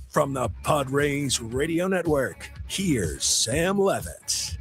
From the Padres Radio Network, here's Sam Levitt.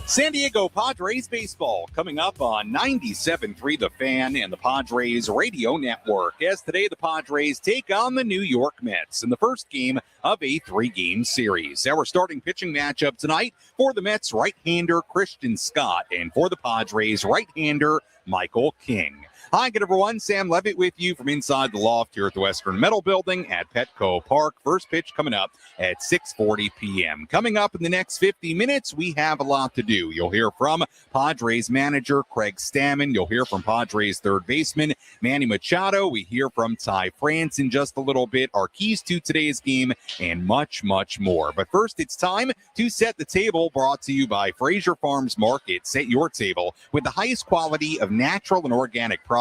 San Diego Padres baseball coming up on 97.3 The Fan and the Padres Radio Network. As today the Padres take on the New York Mets in the first game of a 3-game series. Our starting pitching matchup tonight for the Mets right-hander Christian Scott and for the Padres right-hander Michael King. Hi, good everyone. Sam Levitt with you from inside the loft here at the Western Metal Building at Petco Park. First pitch coming up at 6:40 p.m. Coming up in the next 50 minutes, we have a lot to do. You'll hear from Padres manager Craig Stammen. You'll hear from Padres third baseman Manny Machado. We hear from Ty France in just a little bit. Our keys to today's game and much, much more. But first, it's time to set the table, brought to you by Fraser Farms Market. Set your table with the highest quality of natural and organic products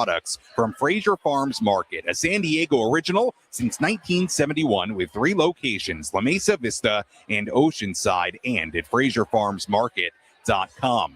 from Fraser Farms Market, a San Diego original since 1971 with 3 locations, La Mesa Vista and Oceanside, and at FraserFarmsMarket.com.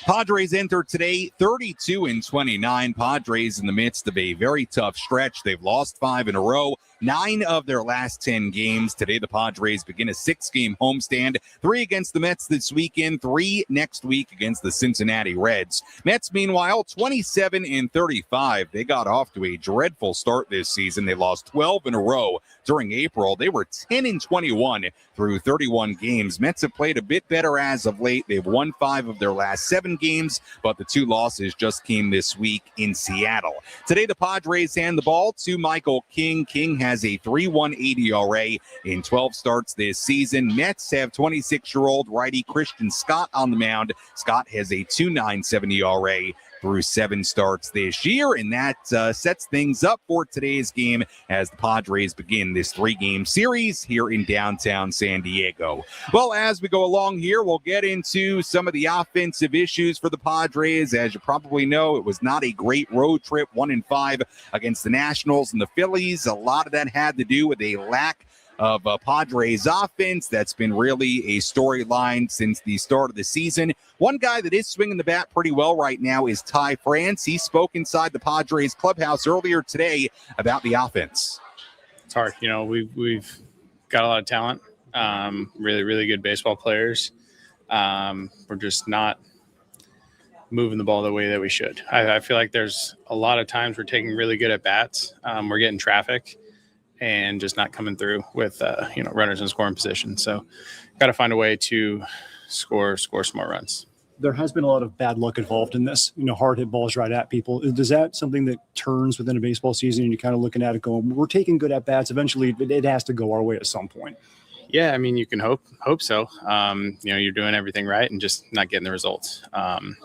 Padres enter today 32-29. Padres in the midst of a very tough stretch. They've lost 5 in a row, 9 of their last 10 games. Today the Padres begin a 6-game homestand, 3 against the Mets this weekend, 3 next week against the Cincinnati Reds. Mets, meanwhile, 27-35. They got off to a dreadful start this season. They lost 12 in a row during April. They were 10-21 through 31 games. Mets have played a bit better as of late. They've won 5 of their last 7 games, but the 2 losses just came this week in Seattle. Today, the Padres hand the ball to Michael King. King has a 3.18 ERA in 12 starts this season. Mets have 26-year-old righty Christian Scott on the mound. Scott has a 2.97 ERA through 7 starts this year, and that sets things up for today's game as the Padres begin this 3-game series here in downtown San Diego. Well, as we go along here, we'll get into some of the offensive issues for the Padres. As you probably know, it was not a great road trip, 1-5 against the Nationals and the Phillies. A lot of that had to do with a lack of Padres offense. That's been really a storyline since the start of the season. One guy that is swinging the bat pretty well right now is Ty France. He spoke inside the Padres clubhouse earlier today about the offense. It's hard. You know, we've got a lot of talent, really, really good baseball players. We're just not moving the ball the way that we should. I feel like there's a lot of times we're taking really good at bats. We're getting traffic and just not coming through with, runners in scoring position. So got to find a way to score some more runs. There has been a lot of bad luck involved in this, hard hit balls right at people. Is that something that turns within a baseball season and you're kind of looking at it going, we're taking good at bats. Eventually it has to go our way at some point. Yeah. I mean, you can hope so. You're doing everything right and just not getting the results.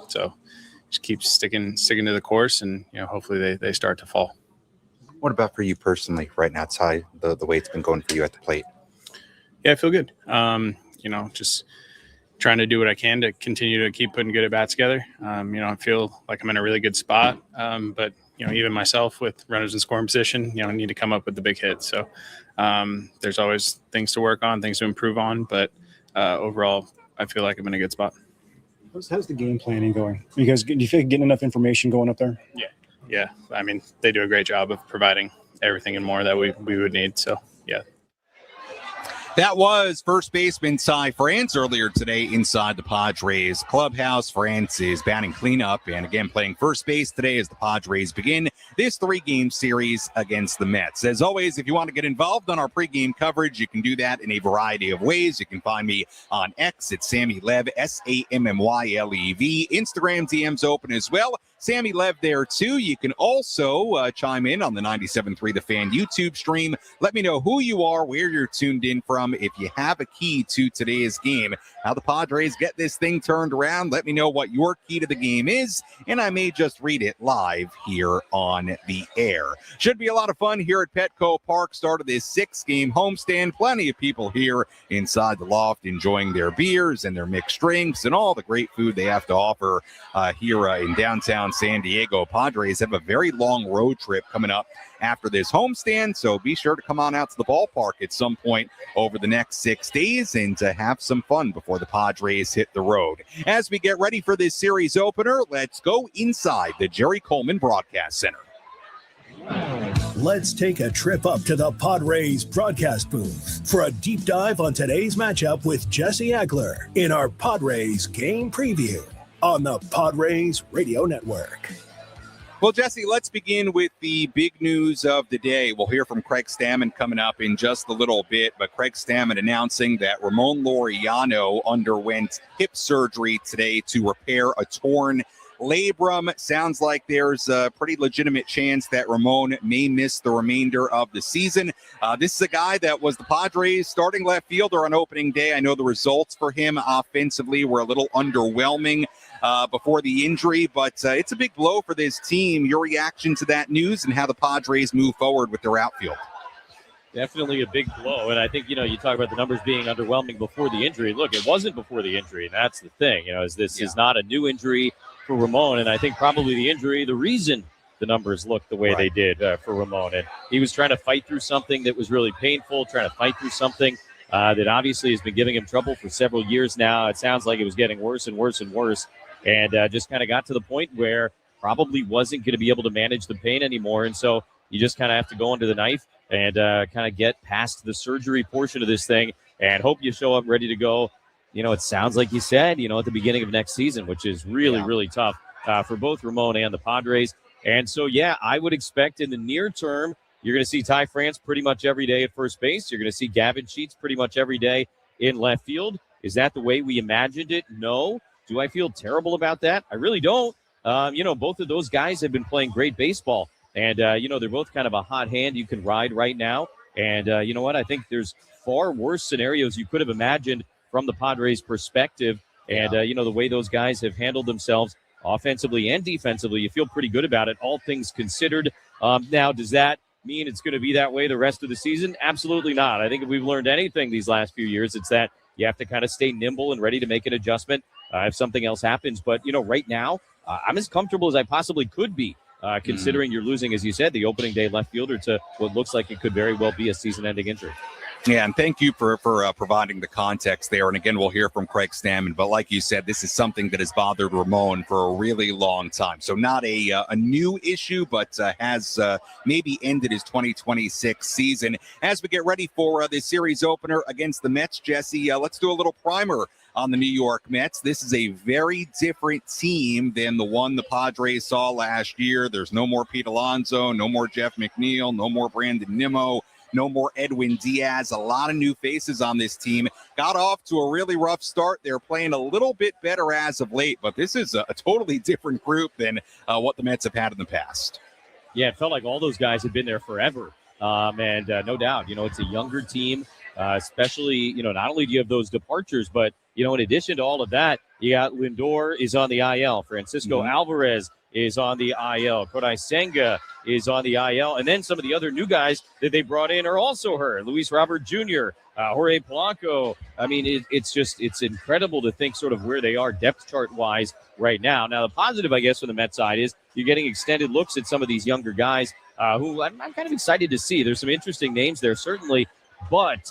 So just keep sticking to the course and, hopefully they start to fall. What about for you personally right now, Ty, the way it's been going for you at the plate? Yeah, I feel good. Just trying to do what I can to continue to keep putting good at bats together. I feel like I'm in a really good spot. But even myself with runners in scoring position, I need to come up with the big hit. So there's always things to work on, things to improve on. But overall, I feel like I'm in a good spot. How's the game planning going? Do you feel like getting enough information going up there? Yeah. I mean, they do a great job of providing everything and more that we would need. So, yeah. That was first baseman Ty France earlier today inside the Padres clubhouse. France is batting cleanup and again playing first base today as the Padres begin this 3-game series against the Mets. As always, if you want to get involved on our pregame coverage, you can do that in a variety of ways. You can find me on X at Sammy Lev, SammyLev. Instagram DM's open as well. Sammy Lev there too. You can also chime in on the 97.3 The Fan YouTube stream. Let me know who you are, where you're tuned in from. If you have a key to today's game, how the Padres get this thing turned around, let me know what your key to the game is, and I may just read it live here on the air. Should be a lot of fun here at Petco Park. Start of this 6-game homestand. Plenty of people here inside the loft enjoying their beers and their mixed drinks and all the great food they have to offer here in downtown San Diego. Padres have a very long road trip coming up after this homestand, so be sure to come on out to the ballpark at some point over the next 6 days and to have some fun before the Padres hit the road. As we get ready for this series opener, let's go inside the Jerry Coleman Broadcast Center. Let's take a trip up to the Padres broadcast booth for a deep dive on today's matchup with Jesse Agler in our Padres game preview on the Padres Radio Network. Well, Jesse, let's begin with the big news of the day. We'll hear from Craig Stammen coming up in just a little bit, but Craig Stammen announcing that Ramon Laureano underwent hip surgery today to repair a torn labrum. Sounds like there's a pretty legitimate chance that Ramon may miss the remainder of the season. This is a guy that was the Padres starting left fielder on opening day. I know the results for him offensively were a little underwhelming before the injury, but it's a big blow for this team. Your reaction to that news and how the Padres move forward with their outfield? Definitely a big blow. And I think, you talk about the numbers being underwhelming before the injury. Look, it wasn't before the injury. And that's the thing, is this is not a new injury for Ramon. And I think probably the reason the numbers look the way they did for Ramon. And he was trying to fight through something that was really painful, trying to fight through something that obviously has been giving him trouble for several years now. It sounds like it was getting worse and worse and worse. And just kind of got to the point where probably wasn't going to be able to manage the pain anymore. And so you just kind of have to go under the knife and kind of get past the surgery portion of this thing and hope you show up ready to go. It sounds like you said, at the beginning of next season, which is really, really tough for both Ramon and the Padres. And so, I would expect in the near term, you're going to see Ty France pretty much every day at first base. You're going to see Gavin Sheets pretty much every day in left field. Is that the way we imagined it? No. Do I feel terrible about that? I really don't. Both of those guys have been playing great baseball. And, they're both kind of a hot hand you can ride right now. And you know what? I think there's far worse scenarios you could have imagined from the Padres' perspective. And, the way those guys have handled themselves offensively and defensively, you feel pretty good about it, all things considered. Now, does that mean it's going to be that way the rest of the season? Absolutely not. I think if we've learned anything these last few years, it's that you have to kind of stay nimble and ready to make an adjustment if something else happens. But, right now, I'm as comfortable as I possibly could be, considering you're losing, as you said, the opening day left fielder to what looks like it could very well be a season-ending injury. Yeah, and thank you for providing the context there. And again, we'll hear from Craig Stammen. But like you said, this is something that has bothered Ramon for a really long time. So not a new issue, but has maybe ended his 2026 season. As we get ready for the series opener against the Mets, Jesse, let's do a little primer on the New York Mets. This is a very different team than the one the Padres saw last year. There's no more Pete Alonso, no more Jeff McNeil, no more Brandon Nimmo. No more Edwin Diaz. A lot of new faces on this team. Got off to a really rough start. They're playing a little bit better as of late, but this is a totally different group than what the Mets have had in the past. Yeah, it felt like all those guys had been there forever. And no doubt, it's a younger team, especially, not only do you have those departures, but, in addition to all of that, you got Lindor is on the IL. Francisco Alvarez is on the IL. Kodai Senga is on the IL. And then some of the other new guys that they brought in are also hurt. Luis Robert Jr., Jorge Polanco. I mean, it's incredible to think sort of where they are depth chart-wise right now. Now, the positive, I guess, from the Mets side is you're getting extended looks at some of these younger guys who I'm kind of excited to see. There's some interesting names there, certainly. But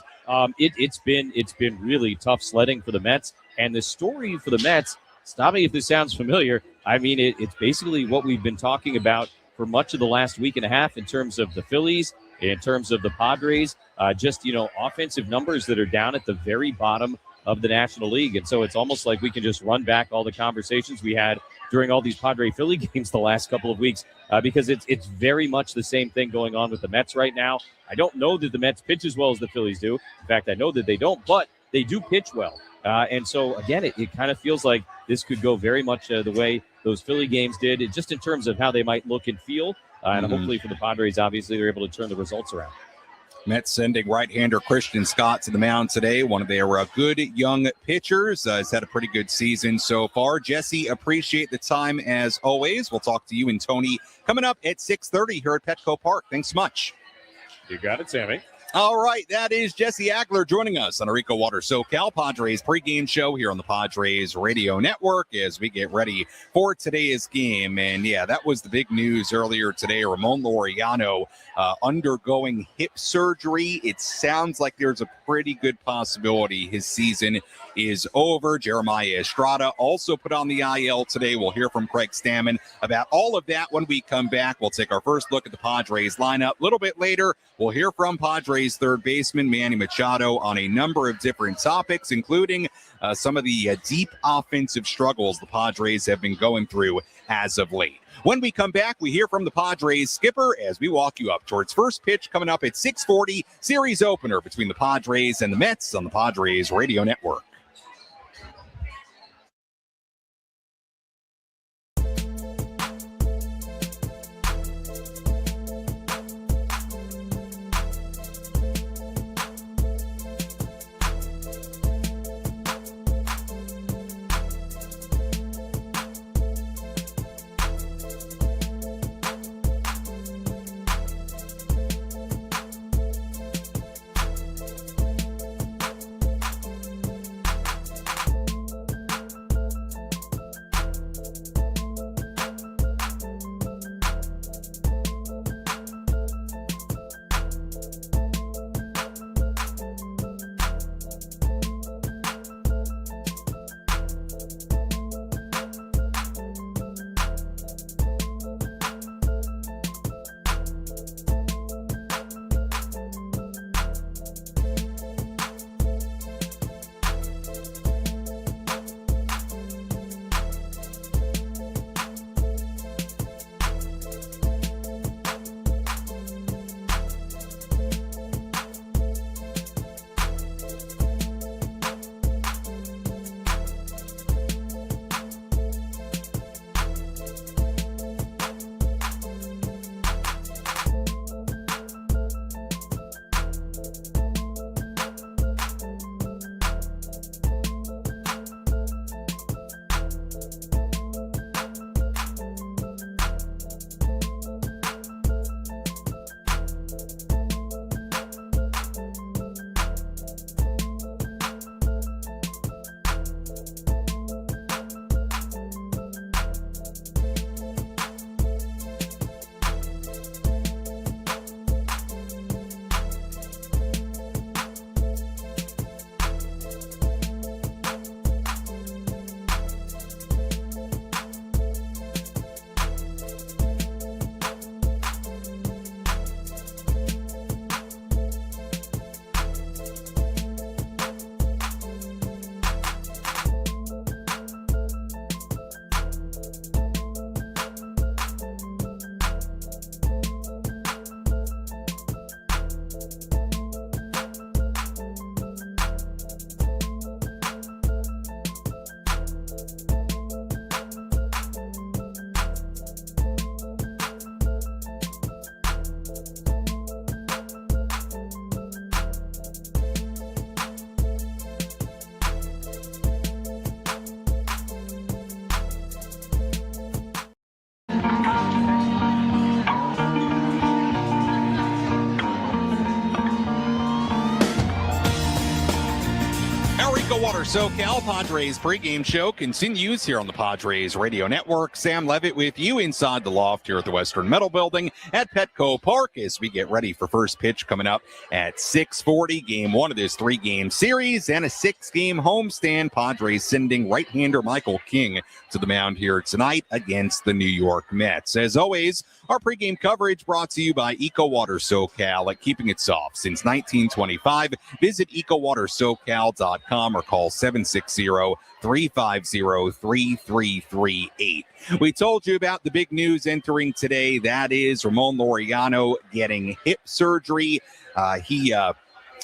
it's been really tough sledding for the Mets. And the story for the Mets, stop me if this sounds familiar, I mean, it's basically what we've been talking about for much of the last week and a half in terms of the Phillies, in terms of the Padres, offensive numbers that are down at the very bottom of the National League. And so it's almost like we can just run back all the conversations we had during all these Padre-Philly games the last couple of weeks because it's very much the same thing going on with the Mets right now. I don't know that the Mets pitch as well as the Phillies do. In fact, I know that they don't, but they do pitch well. And so, again, it kind of feels like this could go very much the way those Philly games did, just in terms of how they might look and feel. And hopefully for the Padres, obviously, they're able to turn the results around. Mets sending right-hander Christian Scott to the mound today. One of their good young pitchers. Has had a pretty good season so far. Jesse, appreciate the time as always. We'll talk to you and Tony coming up at 6:30 here at Petco Park. Thanks so much. You got it, Sammy. All right, that is Jesse Ackler joining us on our EcoWater SoCal Padres pregame show here on the Padres Radio Network as we get ready for today's game. And yeah, that was the big news earlier today. Ramon Laureano undergoing hip surgery. It sounds like there's a pretty good possibility his season is over. Jeremiah Estrada also put on the IL today. We'll hear from Craig Stammen about all of that when we come back. We'll take our first look at the Padres lineup. A little bit later, we'll hear from Padres third baseman Manny Machado on a number of different topics, including some of the deep offensive struggles the Padres have been going through as of late. When we come back, we hear from the Padres skipper as we walk you up towards first pitch coming up at 6:40, series opener between the Padres and the Mets on the Padres Radio Network. EcoWater SoCal Padres pregame show continues here on the Padres Radio Network. Sam Levitt with you inside the loft here at the Western Metal Building at Petco Park as we get ready for first pitch coming up at 6:40. Game one of this three-game series and a six-game homestand. Padres sending right-hander Michael King to the mound here tonight against the New York Mets. As always, our pregame coverage brought to you by EcoWater SoCal at keeping it soft since 1925. Visit EcoWaterSoCal.com or call 760-350-3338. We told you about the big news entering today. That is Ramon Laureano getting hip surgery. He had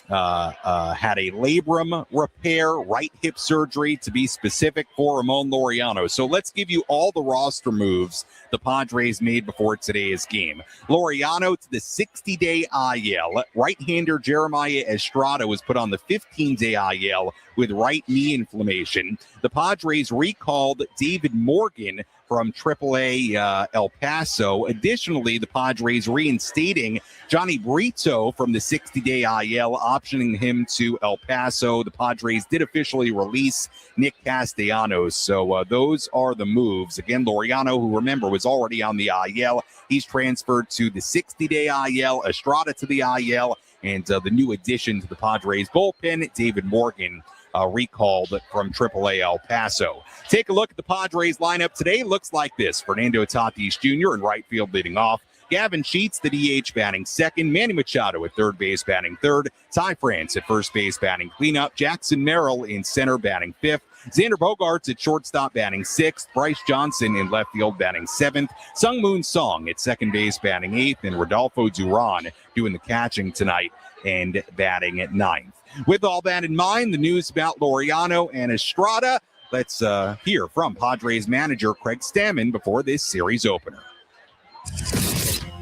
a labrum repair, right hip surgery to be specific for Ramon Laureano. So let's give you all the roster moves the Padres made before today's game. Laureano to the 60-day IL. Right-hander Jeremiah Estrada was put on the 15-day IL with right knee inflammation. The Padres recalled David Morgan from AAA El Paso. Additionally, the Padres reinstating Johnny Brito from the 60-day IL, optioning him to El Paso. The Padres did officially release Nick Castellanos. So those are the moves. Again, Laureano, who remember was already on the IL, he's transferred to the 60-day IL, Estrada to the IL, and the new addition to the Padres bullpen, David Morgan, recalled from AAA El Paso. Take a look at the Padres lineup today. Looks like this. Fernando Tatis Jr. in right field leading off. Gavin Sheets, the DH, batting second. Manny Machado at third base, batting third. Ty France at first base, batting cleanup. Jackson Merrill in center, batting fifth. Xander Bogaerts at shortstop, batting sixth. Bryce Johnson in left field, batting seventh. Sung Moon Song at second base, batting eighth. And Rodolfo Duran doing the catching tonight and batting at ninth. With all that in mind, the news about Laureano and Estrada, let's hear from Padres manager Craig Stammen before this series opener.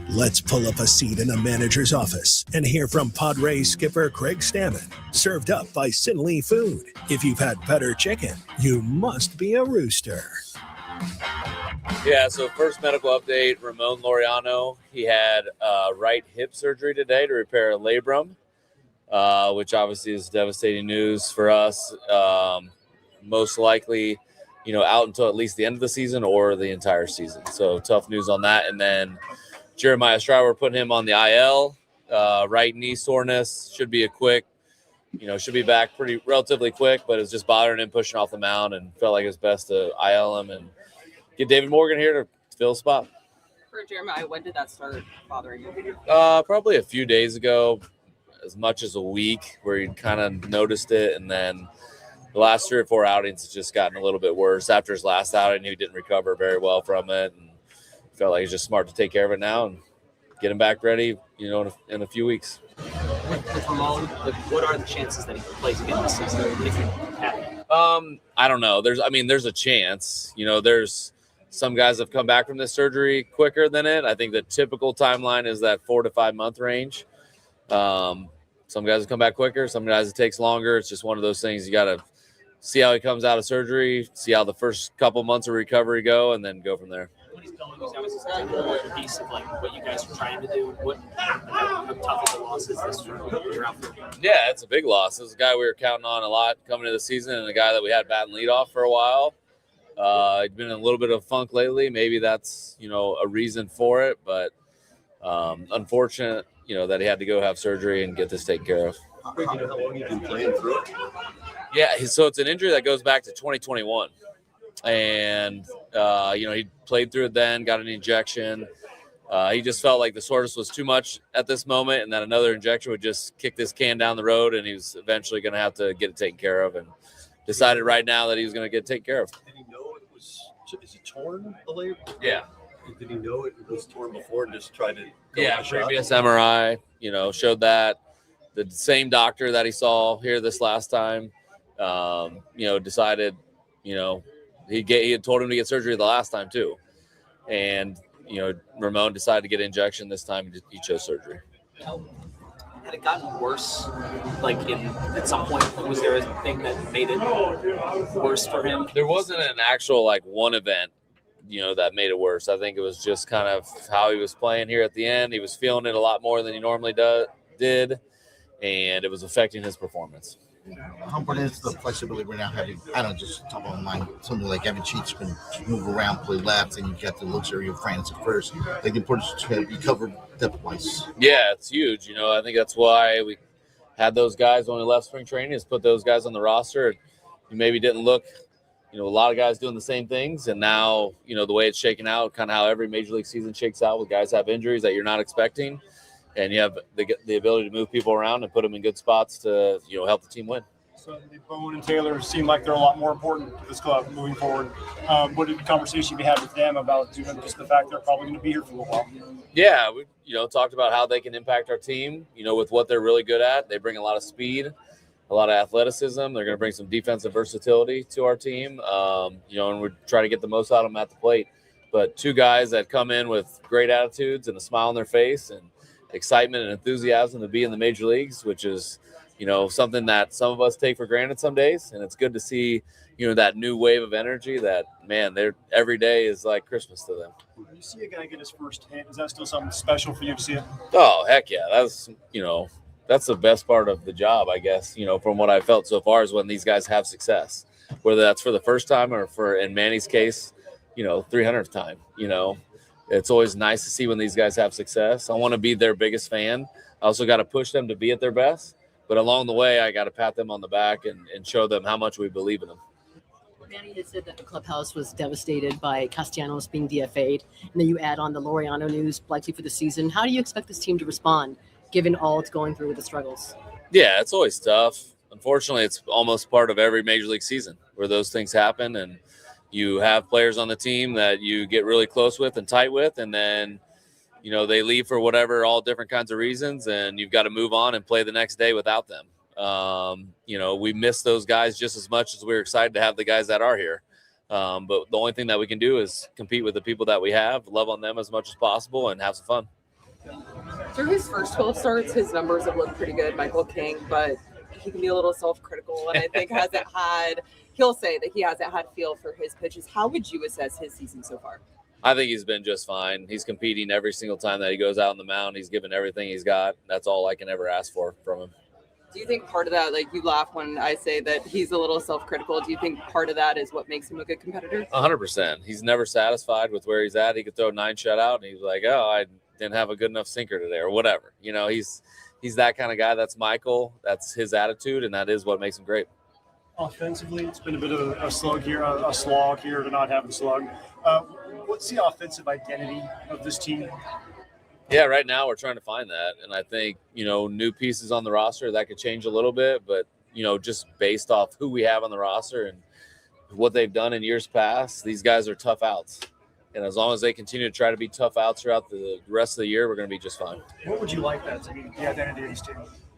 Let's pull up a seat in a manager's office and hear from Padres skipper Craig Stammen. Served up by Sinley Food. If you've had better chicken, you must be a rooster. Yeah, so first medical update, Ramon Laureano. He had right hip surgery today to repair a labrum, which obviously is devastating news for us. Most likely, out until at least the end of the season or the entire season. So tough news on that. And then Jeremiah Estrada, we're putting him on the IL. Right knee soreness, should be a quick, should be back relatively quick, but it's just bothering him pushing off the mound, and felt like it's best to IL him and get David Morgan here to fill a spot. For Jeremiah, when did that start bothering you? Probably a few days ago, as much as a week, where you kind of noticed it, and then the last 3 or 4 outings has just gotten a little bit worse. After his last outing, he didn't recover very well from it, and felt like it's just smart to take care of it now and get him back ready, in a few weeks. With Ramon, what are the chances that he plays again this season? If you can? I don't know. There's a chance. There's some guys have come back from this surgery quicker than it. I think the typical timeline is that 4 to 5 month range. Some guys have come back quicker. Some guys it takes longer. It's just one of those things. You got to see how he comes out of surgery, see how the first couple months of recovery go, and then go from there. When he's going, he's obviously a piece of what you guys are trying to do. How tough of a loss is this for your outfield? Yeah, it's a big loss. It was a guy we were counting on a lot coming into the season, and a guy that we had batting leadoff for a while. He'd been in a little bit of funk lately. Maybe that's a reason for it, but unfortunate that he had to go have surgery and get this taken care of. How long you've been playing through it? Yeah, so it's an injury that goes back to 2021. And, he played through it then, got an injection. He just felt like the soreness was too much at this moment, and that another injection would just kick this can down the road, and he was eventually going to have to get it taken care of, and decided right now that he was going to get it taken care of. Did he know it was – is it torn, the label? Yeah. Did he know it was torn before and just tried to go Yeah, with the previous shot? MRI, showed that. The same doctor that he saw here this last time, decided, he had told him to get surgery the last time too. And, Ramon decided to get an injection this time. He chose surgery. Had it gotten worse, at some point? Was there a thing that made it worse for him? There wasn't an actual, one event, that made it worse. I think it was just kind of how he was playing here at the end. He was feeling it a lot more than he normally did, and it was affecting his performance. How important is the flexibility we're now having? I don't know, just top of mind. Something like Evan Cheats can move around, play left, and you got the luxury of France at first. Like the importance to be covered depth-wise. Yeah, it's huge. I think that's why we had those guys when we left spring training, is put those guys on the roster. You maybe didn't look, a lot of guys doing the same things, and now, the way it's shaking out, kind of how every major league season shakes out, with guys have injuries that you're not expecting. And you have the ability to move people around and put them in good spots to, help the team win. So Bone and Taylor seem like they're a lot more important to this club moving forward. What did the conversation you had with them about just the fact they're probably going to be here for a little while? Yeah, we talked about how they can impact our team, with what they're really good at. They bring a lot of speed, a lot of athleticism. They're going to bring some defensive versatility to our team, and we're trying to get the most out of them at the plate. But two guys that come in with great attitudes and a smile on their face and excitement and enthusiasm to be in the major leagues, which is, something that some of us take for granted some days. And it's good to see, that new wave of energy that, man, every day is like Christmas to them. When you see a guy get his first hit, is that still something special for you to see it? Oh, heck yeah. That's the best part of the job, I guess, from what I felt so far, is when these guys have success, whether that's for the first time or for, in Manny's case, 300th time. It's always nice to see when these guys have success. I want to be their biggest fan. I also got to push them to be at their best. But along the way, I got to pat them on the back and show them how much we believe in them. Manny had said that the clubhouse was devastated by Castellanos being DFA'd, and then you add on the Laureano news likely for the season. How do you expect this team to respond, given all it's going through with the struggles? Yeah, it's always tough. Unfortunately, it's almost part of every major league season where those things happen, and you have players on the team that you get really close with and tight with, and then they leave for whatever, all different kinds of reasons, and you've got to move on and play the next day without them. We miss those guys just as much as we're excited to have the guys that are here. But the only thing that we can do is compete with the people that we have, love on them as much as possible, and have some fun. Through his first 12 starts, his numbers have looked pretty good, Michael King, but he can be a little self-critical, and I think he'll say that he hasn't had feel for his pitches. How would you assess his season so far? I think he's been just fine. He's competing every single time that he goes out on the mound. He's given everything he's got. That's all I can ever ask for from him. Do you think part of that, like you laugh when I say that he's a little self-critical, do you think part of that is what makes him a good competitor? 100%. He's never satisfied with where he's at. He could throw 9 shutout, and he's like, oh, I didn't have a good enough sinker today or whatever. He's that kind of guy. That's Michael. That's his attitude, and that is what makes him great. Offensively, it's been a bit of a slog here to not have the slug. What's the offensive identity of this team? Yeah, right now we're trying to find that. And I think, new pieces on the roster, that could change a little bit. But, just based off who we have on the roster and what they've done in years past, these guys are tough outs. And as long as they continue to try to be tough outs throughout the rest of the year, we're going to be just fine. What would you like that to be, the identity of this team?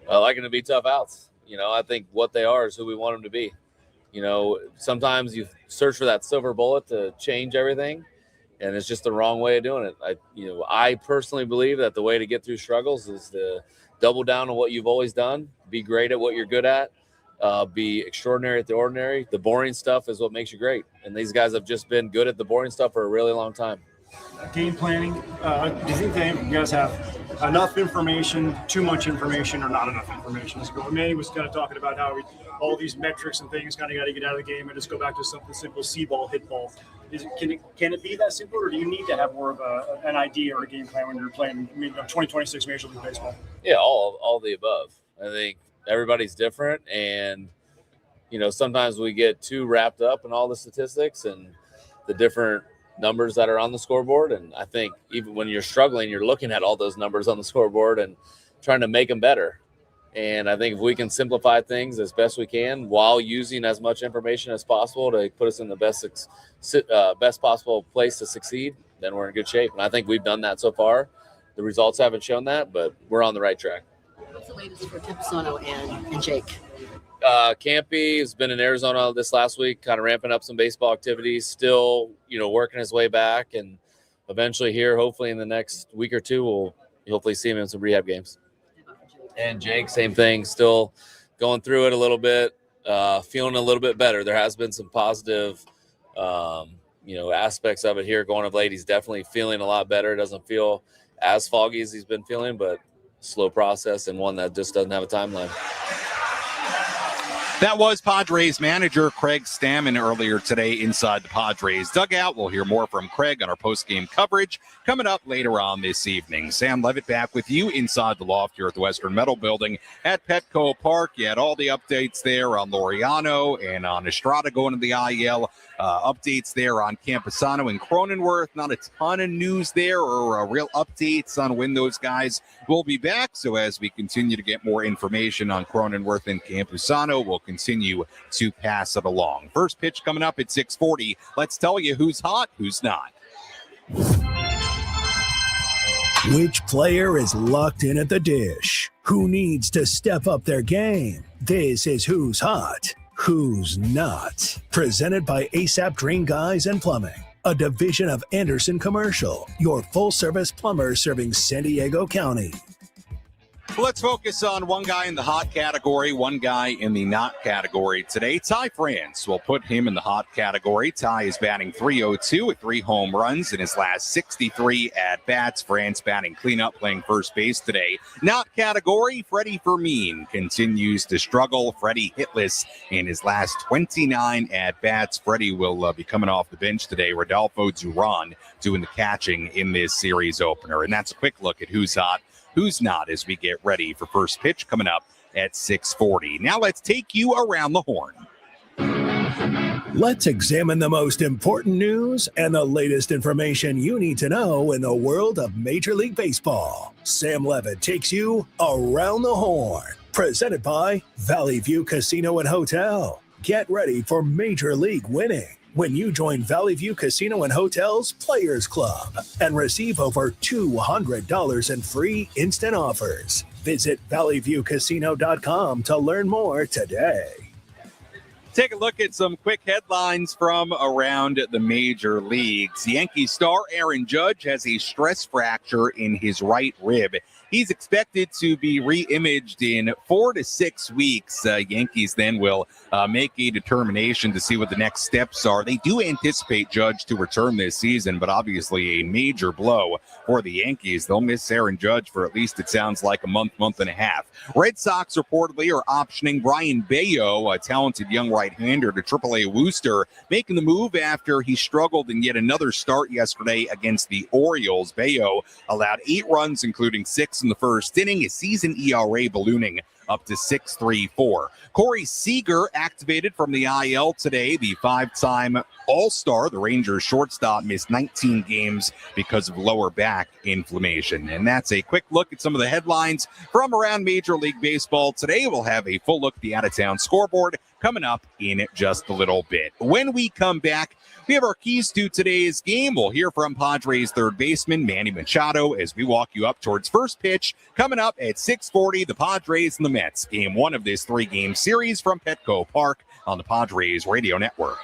I like them to be tough outs. I think what they are is who we want them to be. Sometimes you search for that silver bullet to change everything, and it's just the wrong way of doing it. I personally believe that the way to get through struggles is to double down on what you've always done, be great at what you're good at, be extraordinary at the ordinary. The boring stuff is what makes you great, and these guys have just been good at the boring stuff for a really long time. Game planning, do you think you guys have enough information, too much information, or not enough information? Manny was kind of talking about how all these metrics and things kind of got to get out of the game and just go back to something simple, see ball, hit ball. Can it be that simple, or do you need to have more of an idea or a game plan when you're playing 2026 Major League Baseball? Yeah, all the above. I think everybody's different, and sometimes we get too wrapped up in all the statistics and the different numbers that are on the scoreboard. And I think even when you're struggling, you're looking at all those numbers on the scoreboard and trying to make them better. And I think if we can simplify things as best we can while using as much information as possible to put us in the best possible place to succeed, then we're in good shape. And I think we've done that so far. The results haven't shown that, but we're on the right track. What's the latest for Campusano and Jake? Campy has been in Arizona this last week, kind of ramping up some baseball activities, still, working his way back, and eventually here, hopefully in the next week or two, we'll hopefully see him in some rehab games. And Jake, same thing, still going through it a little bit, feeling a little bit better. There has been some positive, aspects of it here going of late. He's definitely feeling a lot better. Doesn't feel as foggy as he's been feeling, but slow process and one that just doesn't have a timeline. That was Padres manager Craig Stammen earlier today inside the Padres dugout. We'll hear more from Craig on our post-game coverage coming up later on this evening. Sam Levitt back with you inside the loft here at the Western Metal Building at Petco Park. You had all the updates there on Laureano and on Estrada going to the IL. Updates there on Campusano and Cronenworth. Not a ton of news there or real updates on when those guys will be back. So as we continue to get more information on Cronenworth and Campusano, we'll continue to pass it along. First pitch coming up at 6:40. Let's tell you who's hot, who's not. Which player is locked in at the dish? Who needs to step up their game? This is Who's Hot, Who's Not. Presented by ASAP Drain Guys and Plumbing, a division of Anderson Commercial, your full-service plumber serving San Diego County. Let's focus on one guy in the hot category, one guy in the not category today. Ty France will put him in the hot category. Ty is batting .302 with 3 home runs in his last 63 at-bats. France batting cleanup, playing first base today. Not category, Freddie Fermin continues to struggle. Freddie hitless in his last 29 at-bats. Freddie will be coming off the bench today. Rodolfo Duran doing the catching in this series opener. And that's a quick look at who's hot, who's not, as we get ready for first pitch coming up at 6:40. Now let's take you around the horn. Let's examine the most important news and the latest information you need to know in the world of Major League Baseball. Sam Levitt takes you around the horn. Presented by Valley View Casino and Hotel. Get ready for Major League winning when you join Valley View Casino and Hotel's Players Club and receive over $200 in free instant offers. Visit valleyviewcasino.com to learn more today. Take a look at some quick headlines from around the major leagues. Yankee star Aaron Judge has a stress fracture in his right rib. He's expected to be re-imaged in 4 to 6 weeks. Yankees then will make a determination to see what the next steps are. They do anticipate Judge to return this season, but obviously a major blow for the Yankees. They'll miss Aaron Judge for at least, it sounds like, a month and a half. Red Sox reportedly are optioning Brian Bayo, a talented young right-hander, to AAA Worcester, making the move after he struggled in yet another start yesterday against the Orioles. Bayo allowed 8 runs, including 6 in the first inning, his season ERA ballooning up to 6.34. Corey Seager activated from the IL today. The 5-time All-Star, the Rangers shortstop, missed 19 games because of lower back inflammation. And that's a quick look at some of the headlines from around Major League Baseball today. We'll have a full look at the out-of-town scoreboard coming up in just a little bit. When we come back, we have our keys to today's game. We'll hear from Padres third baseman Manny Machado as we walk you up towards first pitch coming up at 6:40. The Padres and the Mets, game 1 of this 3-game series from Petco Park on the Padres Radio Network.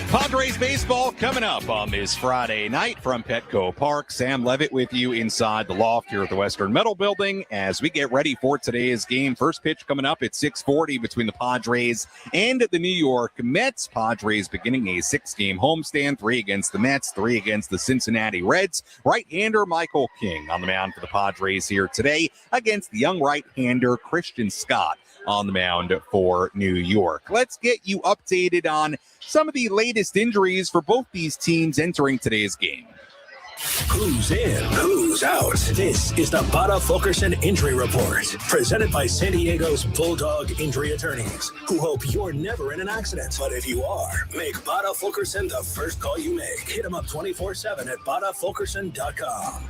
Padres baseball coming up on this Friday night from Petco Park. Sam Levitt with you inside the loft here at the Western Metal Building as we get ready for today's game. First pitch coming up at 6:40 between the Padres and the New York Mets. Padres beginning a 6-game homestand, 3 against the Mets, 3 against the Cincinnati Reds. Right-hander Michael King on the mound for the Padres here today against the young right-hander Christian Scott on the mound for New York. Let's get you updated on some of the latest injuries for both these teams entering today's game. Who's in, who's out? This is the Bada Fulkerson Injury Report, presented by San Diego's Bulldog Injury Attorneys, who hope you're never in an accident. But if you are, make Bada Fulkerson the first call you make. Hit them up 24/7 at badafulkerson.com.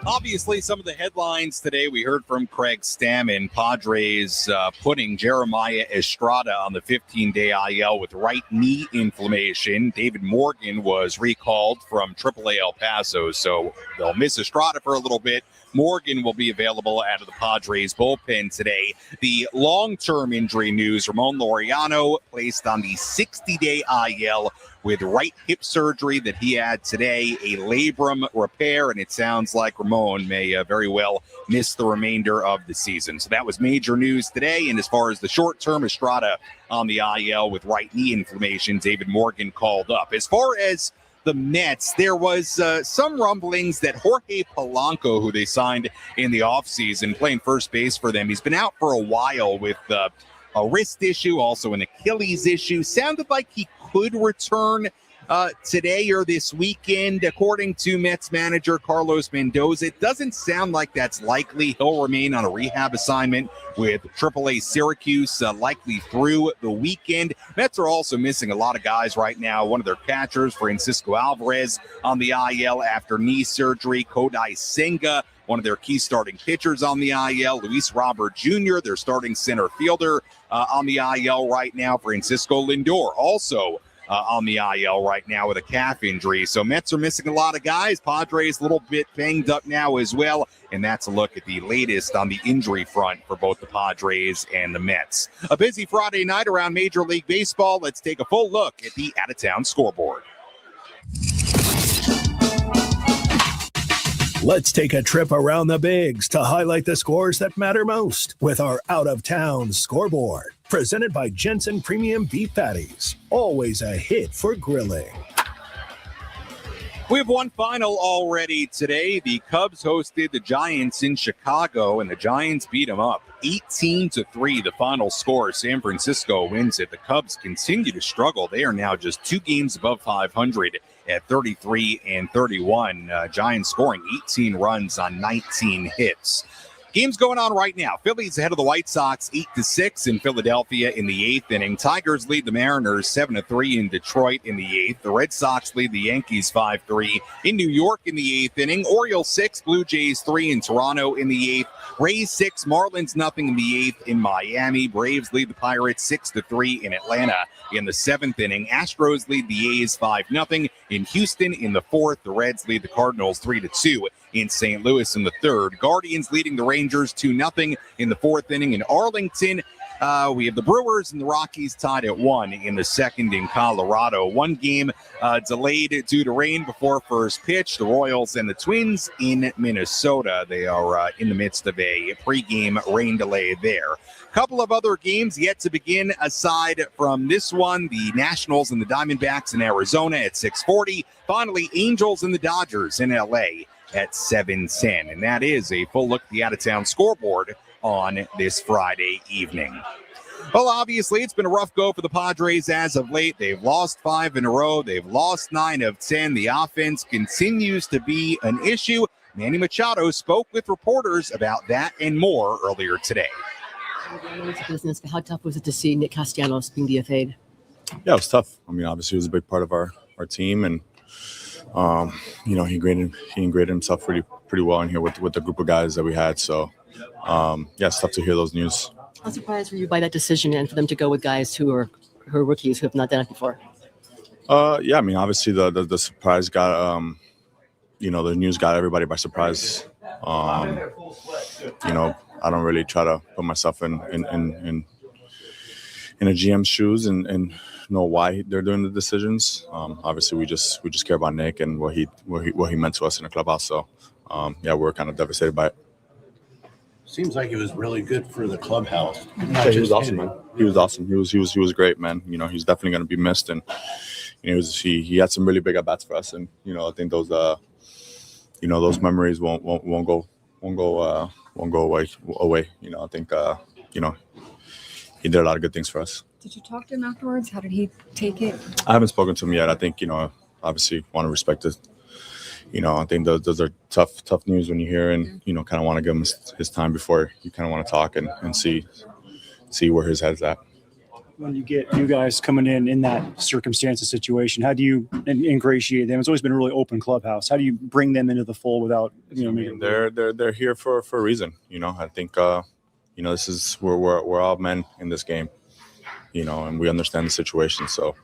Obviously, some of the headlines today, we heard from Craig Stammen, Padres putting Jeremiah Estrada on the 15-day IL with right knee inflammation. David Morgan was recalled from AAA El Paso, so they'll miss Estrada for a little bit. Morgan will be available out of the Padres bullpen today. The long-term injury news, Ramon Laureano placed on the 60-day IL with right hip surgery that he had today, a labrum repair, and it sounds like Ramon may very well miss the remainder of the season. So that was major news today. And as far as the short-term, Estrada on the IL with right knee inflammation, David Morgan called up. As far as the Mets, there was some rumblings that Jorge Polanco, who they signed in the offseason, playing first base for them, he's been out for a while with a wrist issue, also an Achilles issue. Sounded like he could return today or this weekend, according to Mets manager Carlos Mendoza. It doesn't sound like that's likely. He'll remain on a rehab assignment with AAA Syracuse likely through the weekend. Mets are also missing a lot of guys right now. One of their catchers, Francisco Alvarez, on the IL after knee surgery. Kodai Senga, one of their key starting pitchers, on the IL. Luis Robert Jr., their starting center fielder, on the IL right now. Francisco Lindor also on the IL right now with a calf injury. So Mets are missing a lot of guys. Padres a little bit banged up now as well. And that's a look at the latest on the injury front for both the Padres and the Mets. A busy Friday night around Major League Baseball. Let's take a full look at the out-of-town scoreboard. Let's take a trip around the bigs to highlight the scores that matter most with our out-of-town scoreboard. Presented by Jensen Premium Beef Patties. Always a hit for grilling. We have one final already today. The Cubs hosted the Giants in Chicago, and the Giants beat them up 18-3. The final score. San Francisco wins it. The Cubs continue to struggle. They are now just 2 games above 500 at 33-31. Giants scoring 18 runs on 19 hits. Game's going on right now. Phillies ahead of the White Sox 8-6 in Philadelphia in the 8th inning. Tigers lead the Mariners 7-3 in Detroit in the 8th. The Red Sox lead the Yankees 5-3 in New York in the 8th inning. Orioles 6, Blue Jays 3 in Toronto in the 8th. Rays 6, Marlins nothing in the 8th in Miami. Braves lead the Pirates 6-3 in Atlanta in the 7th inning. Astros lead the A's 5-0 in Houston in the 4th. The Reds lead the Cardinals 3-2 in St. Louis in the 3rd. Guardians leading the Rangers 2-0 in the 4th inning in Arlington. We have the Brewers and the Rockies tied at 1 in the 2nd in Colorado. One game delayed due to rain before first pitch. The Royals and the Twins in Minnesota. They are in the midst of a pregame rain delay there. Couple of other games yet to begin aside from this one. The Nationals and the Diamondbacks in Arizona at 6:40. Finally, Angels and the Dodgers in L.A. at 7:10. And that is a full look at the out-of-town scoreboard on this Friday evening. Well, obviously, it's been a rough go for the Padres as of late. They've lost 5 in a row. They've lost 9 of 10. The offense continues to be an issue. Manny Machado spoke with reporters about that and more earlier today. Business, how tough was it to see Nick Castellanos being DFA'd? Yeah, it was tough. I mean, obviously, it was a big part of our team, and he integrated himself pretty well in here with the group of guys that we had. So, it's tough to hear those news. How surprised were you by that decision and for them to go with guys who are rookies who have not done it before? I mean, obviously the surprise got the news got everybody by surprise. I don't really try to put myself in in a GM's shoes and know why they're doing the decisions. Obviously, we just care about Nick and what he meant to us in the clubhouse. So, we're kind of devastated by it. Seems like it was really good for the clubhouse. Yeah, he was awesome, man. He was awesome. He was great, man. He's definitely going to be missed, and he had some really big at bats for us, and I think those those memories won't go away. I think he did a lot of good things for us. Did you talk to him afterwards? How did he take it? I haven't spoken to him yet. I think obviously want to respect it. I think those are tough news when you hear, and kind of want to give him his time before you kind of want to talk and see where his head's at. When you get you guys coming in that circumstance and situation, how do you ingratiate them? It's always been a really open clubhouse. How do you bring them into the fold without they're here for a reason. I think this is we're all men in this game, and we understand the situation. So.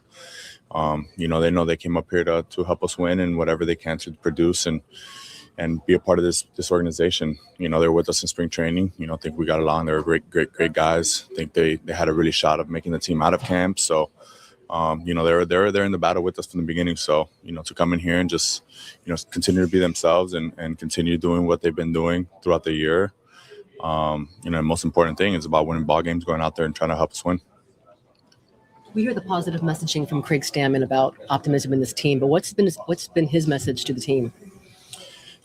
They know they came up here to help us win and whatever they can to produce and be a part of this organization. They're with us in spring training. I think we got along. They're great guys. I think they had a really shot of making the team out of camp. So, they're in the battle with us from the beginning. So, to come in here and just, continue to be themselves and continue doing what they've been doing throughout the year. The most important thing is about winning ball games, going out there and trying to help us win. We hear the positive messaging from Craig Stammen about optimism in this team, but what's been his message to the team?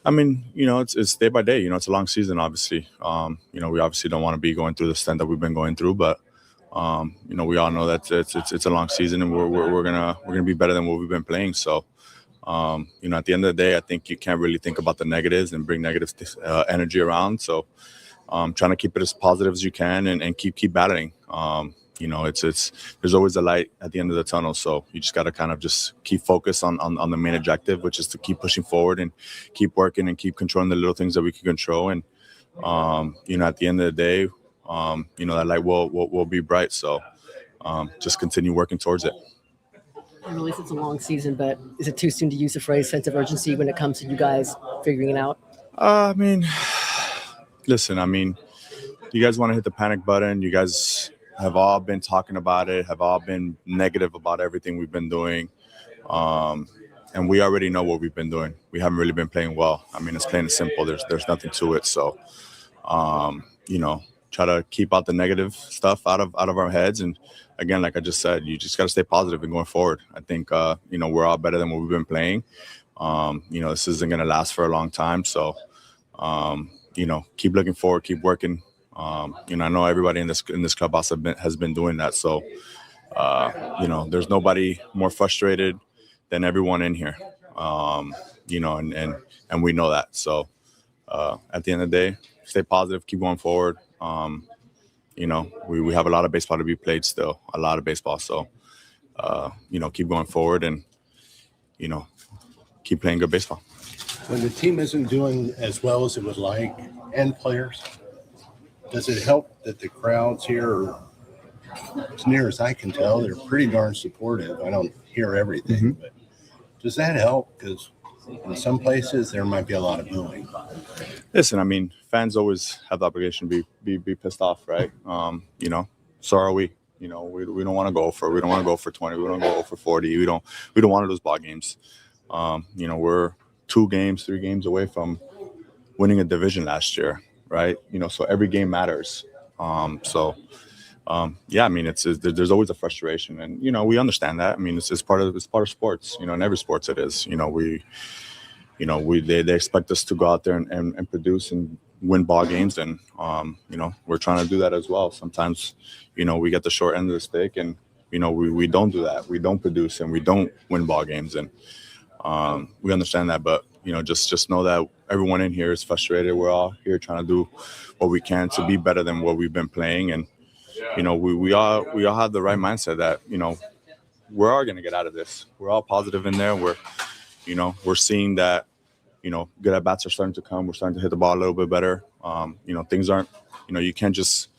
I mean, it's day by day. It's a long season, obviously. We obviously don't want to be going through the stunt that we've been going through, but we all know that it's a long season, and we're gonna be better than what we've been playing. So, at the end of the day, I think you can't really think about the negatives and bring negative energy around. So, trying to keep it as positive as you can and keep battling. There's always a light at the end of the tunnel. So you just got to kind of just keep focused on the main objective, which is to keep pushing forward and keep working and keep controlling the little things that we can control. And, at the end of the day, that light will be bright. So just continue working towards it. I realize it's a long season, but is it too soon to use the phrase sense of urgency when it comes to you guys figuring it out? Listen, you guys want to hit the panic button. You guys have all been talking about it, have all been negative about everything we've been doing. And we already know what we've been doing. We haven't really been playing well. It's plain and simple. There's nothing to it. So, try to keep out the negative stuff out of our heads. And again, like I just said, you just got to stay positive and going forward. I think, we're all better than what we've been playing. This isn't going to last for a long time. So, keep looking forward, keep working. I know everybody in this clubhouse has been doing that. So, there's nobody more frustrated than everyone in here. And we know that. So, at the end of the day, stay positive, keep going forward. We have a lot of baseball to be played still, a lot of baseball. So, keep going forward and, keep playing good baseball. When the team isn't doing as well as it would like, and players, does it help that the crowds here are, as near as I can tell, they're pretty darn supportive? I don't hear everything, but does that help? Because in some places there might be a lot of booing. Listen, fans always have the obligation to be pissed off, right? So are we. We don't want to go for 20. We don't go for 40. We don't want to lose ball games. We're 3 games away from winning a division last year. Right. So every game matters. There's always a frustration, and, we understand that. It's part of sports, in every sports it is, they expect us to go out there and produce and win ball games. And, we're trying to do that as well. Sometimes, we get the short end of the stick, and, we don't do that. We don't produce and we don't win ball games. And, we understand that, but, just know that everyone in here is frustrated. We're all here trying to do what we can to be better than what we've been playing. And, we all have the right mindset that, we're all going to get out of this. We're all positive in there. We're seeing that, good at bats are starting to come. We're starting to hit the ball a little bit better. Things aren't, you can't just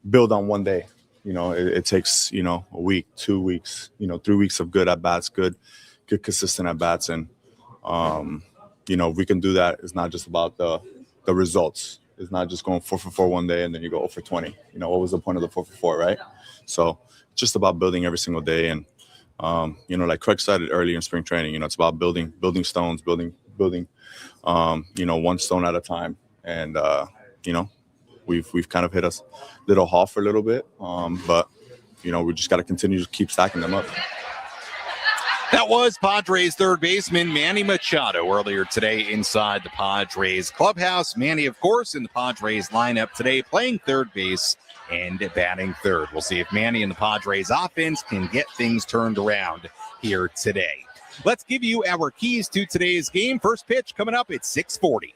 build on one day. It takes, a week, 2 weeks, 3 weeks of good at bats, good consistent at bats. And, we can do that. It's not just about the results. It's not just going 4 for 4 one day and then you go 0 for 20. You know, what was the point of the 4 for 4, right? So just about building every single day. And, you know, like Craig said it early in spring training, you know, it's about building stones, building, you know, one stone at a time. And, you know, we've kind of hit a little halt for a little bit. But, you know, we just got to continue to keep stacking them up. That was Padres third baseman Manny Machado earlier today inside the Padres clubhouse. Manny, of course, in the Padres lineup today, playing third base and batting third. We'll see if Manny and the Padres offense can get things turned around here today. Let's give you our keys to today's game. First pitch coming up at 6:40.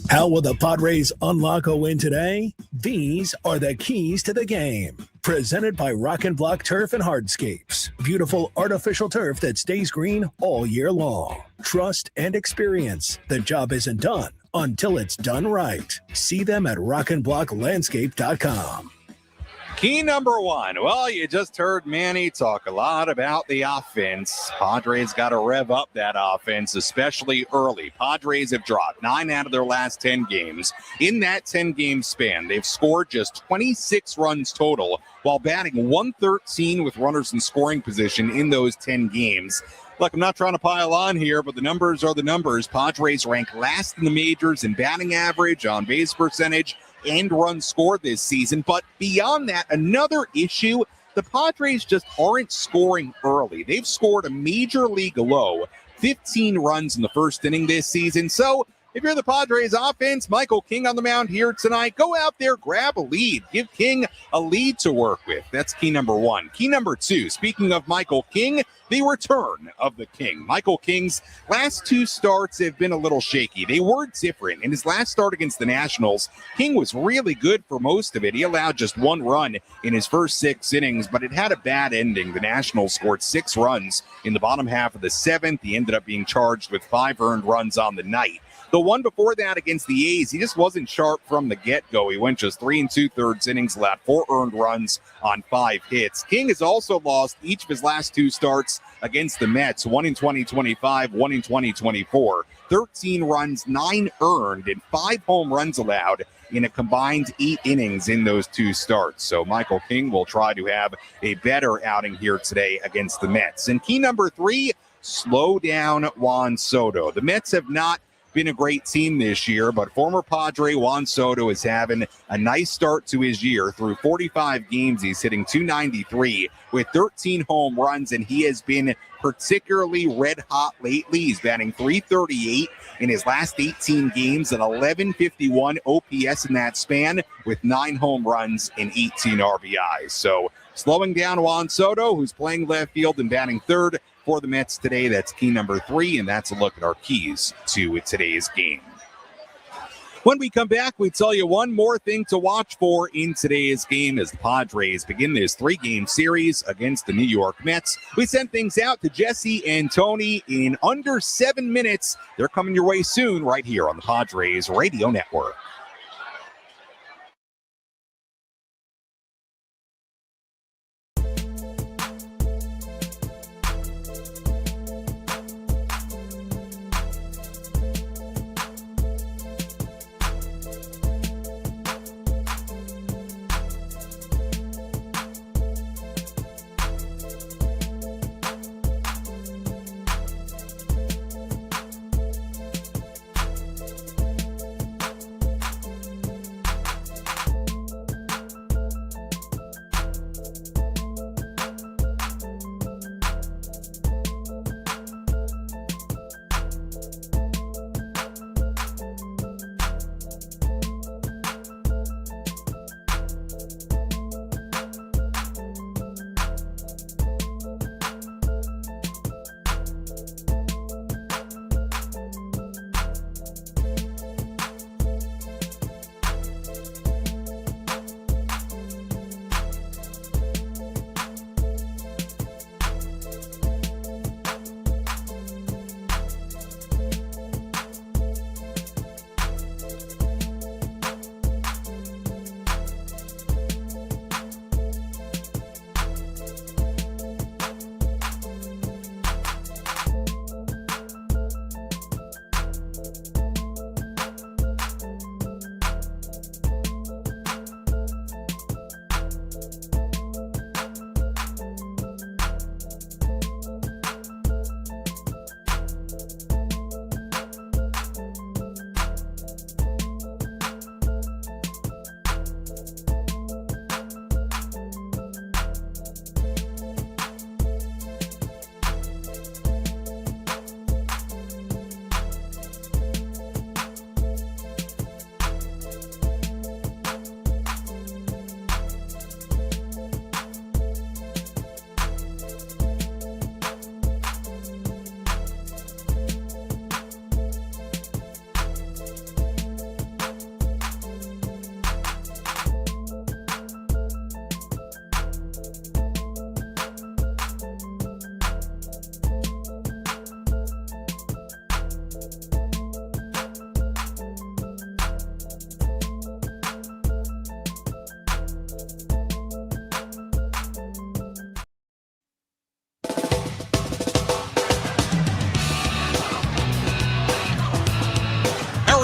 How will the Padres unlock a win today? These are the keys to the game. Presented by Rock and Block Turf and Hardscapes. Beautiful artificial turf that stays green all year long. Trust and experience. The job isn't done until it's done right. See them at rockandblocklandscape.com. Key number one. Well, you just heard Manny talk a lot about the offense. Padres got to rev up that offense, especially early. Padres have dropped 9 out of their last 10 games. In that 10-game span, they've scored just 26 runs total while batting 113 with runners in scoring position in those 10 games. Look, I'm not trying to pile on here, but the numbers are the numbers. Padres rank last in the majors in batting average, on base percentage, and runs scored this season. But beyond that, another issue, the Padres just aren't scoring early. They've scored a major league low 15 runs in the first inning this season. So if you're the Padres offense, Michael King on the mound here tonight, go out there, grab a lead. Give King a lead to work with. That's key number one. Key number two, speaking of Michael King, the return of the King. Michael King's last 2 starts have been a little shaky. They were different. In his last start against the Nationals, King was really good for most of it. He allowed just 1 run in his first 6 innings, but it had a bad ending. The Nationals scored 6 runs in the bottom half of the 7th. He ended up being charged with 5 earned runs on the night. The one before that against the A's, he just wasn't sharp from the get-go. He went just 3 2/3 innings, allowed 4 earned runs on 5 hits. King has also lost each of his last 2 starts against the Mets, 1 in 2025, 1 in 2024. 13 runs, 9 earned, and 5 home runs allowed in a combined 8 innings in those 2 starts. So Michael King will try to have a better outing here today against the Mets. And key number 3, slow down Juan Soto. The Mets have not been a great team this year, but former Padre Juan Soto is having a nice start to his year. Through 45 games, he's hitting .293 with 13 home runs, and he has been particularly red hot lately. He's batting .338 in his last 18 games, and .1151 OPS in that span with 9 home runs and 18 RBIs. So slowing down Juan Soto, who's playing left field and batting third for the Mets today. That's key number 3, and that's a look at our keys to today's game. When we come back, we tell you one more thing to watch for in today's game as the Padres begin this 3-game series against the New York Mets. We send things out to Jesse and Tony in under 7 minutes. They're coming your way soon right here on the Padres Radio Network.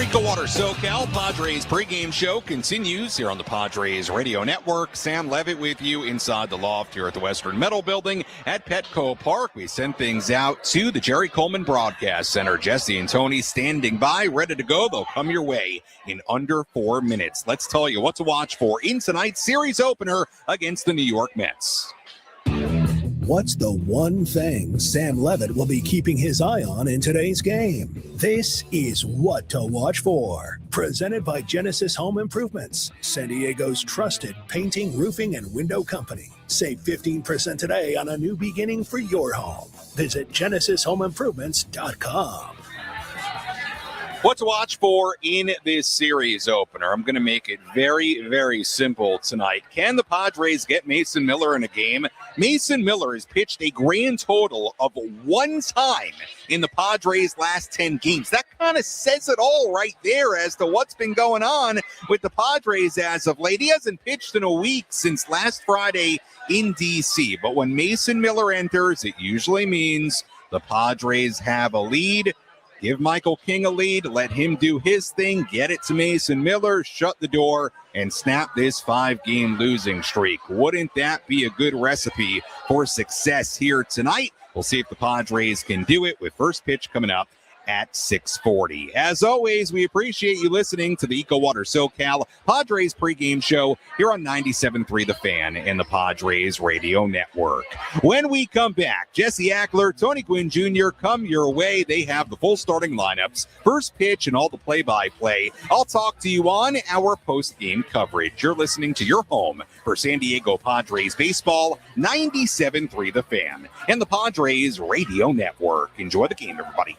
EcoWater SoCal Padres pregame show continues here on the Padres Radio Network. Sam Levitt with you inside the loft here at the Western Metal Building at Petco Park. We send things out to the Jerry Coleman Broadcast Center. Jesse and Tony standing by, ready to go. They'll come your way in under 4 minutes. Let's tell you what to watch for in tonight's series opener against the New York Mets. What's the one thing Sam Levitt will be keeping his eye on in today's game? This is What to Watch For, presented by Genesis Home Improvements, San Diego's trusted painting, roofing, and window company. Save 15% today on a new beginning for your home. Visit GenesisHomeImprovements.com. What to watch for in this series opener? I'm going to make it very, very simple tonight. Can the Padres get Mason Miller in a game? Mason Miller has pitched a grand total of 1 time in the Padres' last 10 games. That kind of says it all right there as to what's been going on with the Padres as of late. He hasn't pitched in a week since last Friday in D.C. But when Mason Miller enters, it usually means the Padres have a lead. Give Michael King a lead, let him do his thing, get it to Mason Miller, shut the door, and snap this 5-game losing streak. Wouldn't that be a good recipe for success here tonight? We'll see if the Padres can do it with first pitch coming up at 6:40. As always, we appreciate you listening to the EcoWater SoCal Padres pregame show here on 97.3 The Fan and the Padres Radio Network. When we come back, Jesse Ackler, Tony Gwynn Jr. come your way. They have the full starting lineups, first pitch, and all the play-by-play. I'll talk to you on our post-game coverage. You're listening to your home for San Diego Padres baseball, 97.3 The Fan and the Padres Radio Network. Enjoy the game, everybody.